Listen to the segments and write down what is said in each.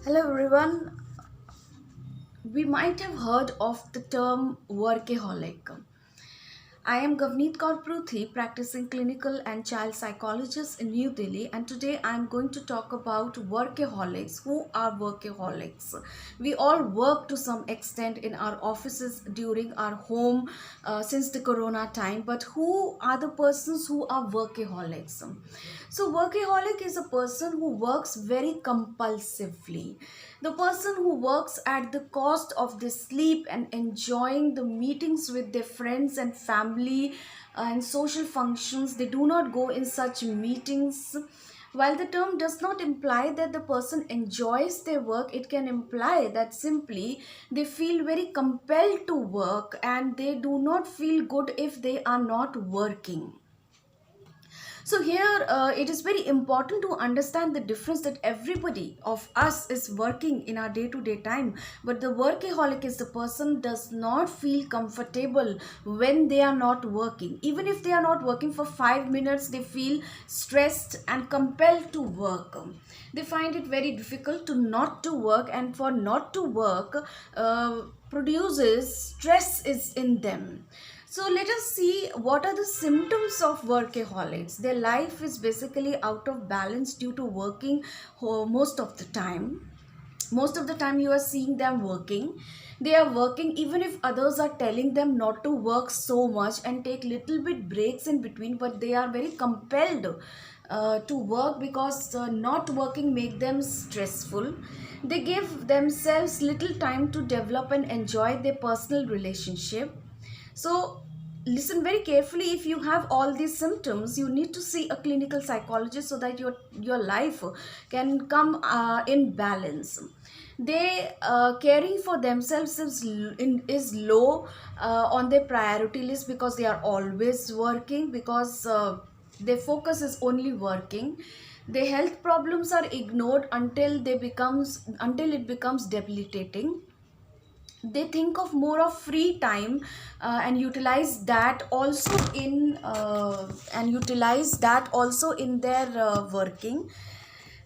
Hello everyone. We might have heard of the term workaholic. I am Gavneet Kaur Pruthi, practicing clinical and child psychologist in New Delhi, and today I am going to talk about workaholics. Who are workaholics? We all work to some extent in our offices during our home since the corona time, but who are the persons who are workaholics? So, workaholic is a person who works very compulsively. The person who works at the cost of their sleep and enjoying the meetings with their friends and family and social functions. They do not go in such meetings. While the term does not imply that the person enjoys their work, it can imply that simply they feel very compelled to work and they do not feel good if they are not working. So here it is very important to understand the difference that everybody of us is working in our day-to-day time, but the workaholic is the person does not feel comfortable when they are not working. Even if they are not working for 5 minutes, they feel stressed and compelled to work. They find it very difficult to not to work, and for not to work produces stress is in them. So let us see what are the symptoms of workaholics. Their life is basically out of balance due to working most of the time. Most of the time you are seeing them working. They are working even if others are telling them not to work so much and take little bit breaks in between, but they are very compelled to work because not working make them stressful. They give themselves little time to develop and enjoy their personal relationship. So listen very carefully. If you have all these symptoms, you need to see a clinical psychologist so that your life can come in balance. They caring for themselves is low on their priority list because they are always working, because their focus is only working. Their health problems are ignored until it becomes debilitating. They think of more of free time and utilize that also in their working.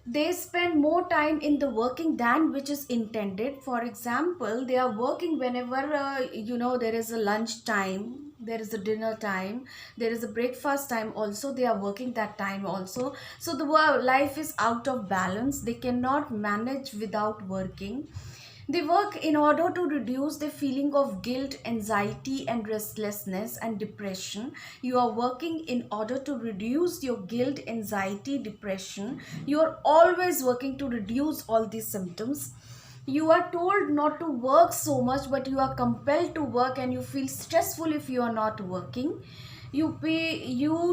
They spend more time in the working than which is intended. For example, they are working whenever there is a lunch time, there is a dinner time, there is a breakfast time also, they are working that time also. So the life is out of balance. They cannot manage without working. They work in order to reduce the feeling of guilt, anxiety, and restlessness and depression. You are working in order to reduce your guilt, anxiety, depression. You are always working to reduce all these symptoms. You are told not to work so much, but you are compelled to work and you feel stressful if you are not working. You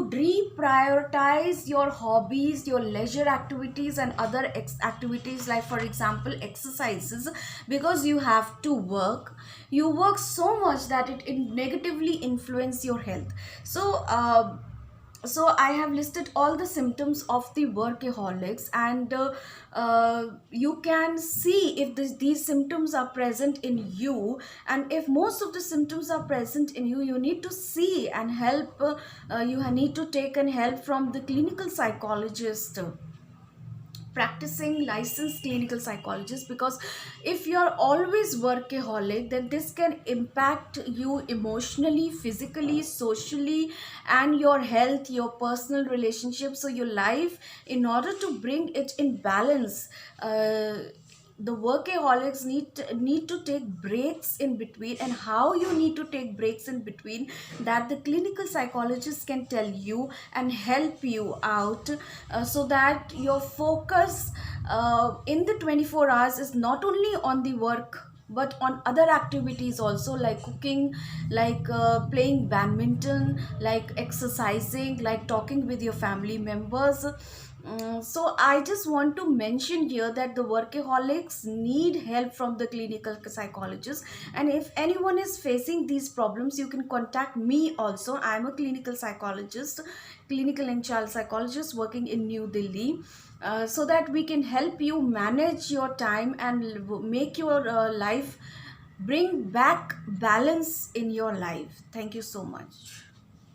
reprioritize your hobbies, your leisure activities, and other activities, like for example exercises, because you have to work. You work so much that it negatively influence your health. So I have listed all the symptoms of the workaholics, and you can see if these symptoms are present in you. And if most of the symptoms are present in you, you need to see and help. You need to take and help from the clinical psychologist, practicing licensed clinical psychologist, because if you're always workaholic, then this can impact you emotionally, physically, socially, and your health, your personal relationships. So your life, in order to bring it in balance, the workaholics need to take breaks in between. And how you need to take breaks in between, that the clinical psychologist can tell you and help you out, so that your focus in the 24 hours is not only on the work but on other activities also, like cooking, like playing badminton, like exercising, like talking with your family members. So I just want to mention here that the workaholics need help from the clinical psychologist. And if anyone is facing these problems, you can contact me also. I am a clinical psychologist, clinical and child psychologist working in New Delhi, so that we can help you manage your time and make your life, bring back balance in your life. Thank you so much.